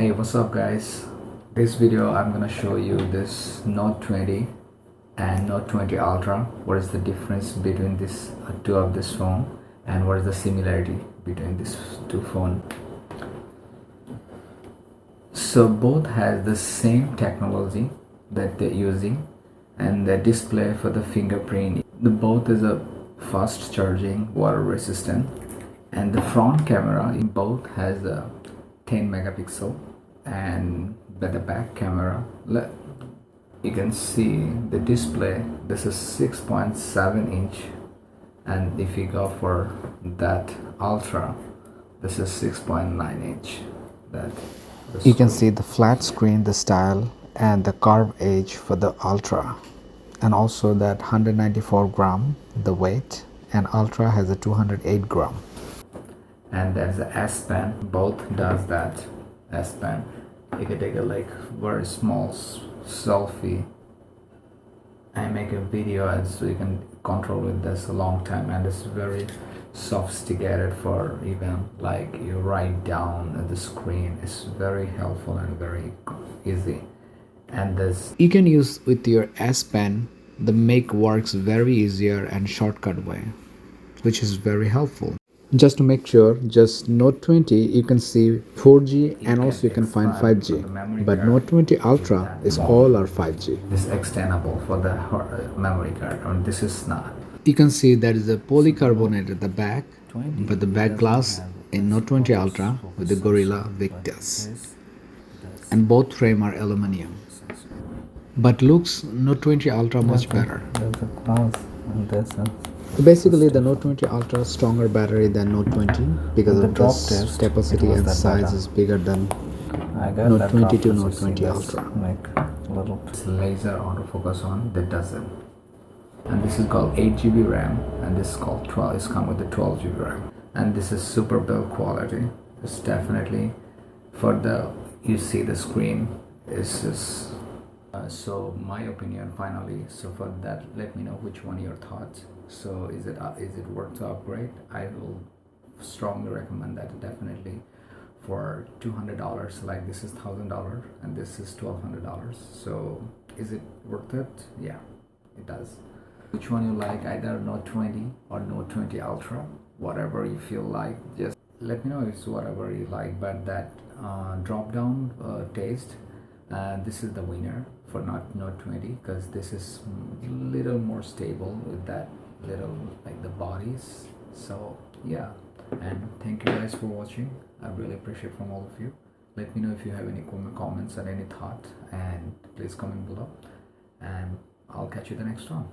Hey, what's up guys? This video I'm gonna show you this Note 20 and Note 20 Ultra. What is the difference between this two of this phone, and what is the similarity between these two phones? So both has the same technology that they're using, and the display for the fingerprint. The both is a fast charging, water resistant, and the front camera in both has a 10 megapixel, and by the back camera you can see the display. This is 6.7 inch, and if you go for that Ultra, this is 6.9 inch. That you can see the flat screen, the style, and the curved edge for the Ultra, and also that 194 gram the weight, and Ultra has a 208 gram. And there's the S Pen, both does that. S Pen, you can take a very small selfie and make a video, and so you can control with this a long time, and it's very sophisticated for even you write down the screen. It's very helpful and very easy. And this you can use with your S Pen. The make works very easier and shortcut way, which is very helpful. Just to make sure, just Note 20 you can see 4G, and also you can find 5G, but Note 20 Ultra is all are 5G. This extendable for the memory card, and this is not. You can see there is a polycarbonate at the back, but the back glass in Note 20 Ultra with the Gorilla Victus, and both frame are aluminum. But looks Note 20 Ultra much better. Basically, the Note 20 Ultra is stronger battery than Note 20 because of the capacity and size is bigger than Note 20 to Note 20 Ultra. It's laser autofocus on that does it. And this is called 8 GB RAM, and this is called 12. It's come with the 12 GB RAM, and this is super build quality. It's definitely for the you see the screen is just. So my opinion finally, so for that, let me know which one your thoughts. So is it worth to upgrade? I will strongly recommend that, definitely. For $200, like this is $1,000 and this is $1,200, so is it worth it? Yeah, it does. Which one you like, either Note 20 or Note 20 Ultra, whatever you feel like, just let me know. It's whatever you like, but that drop down taste, this is the winner for Note 20, because this is little more stable with that little the bodies. So yeah, and thank you guys for watching. I really appreciate from all of you. Let me know if you have any comments or any thought, and please comment below, and I'll catch you the next one.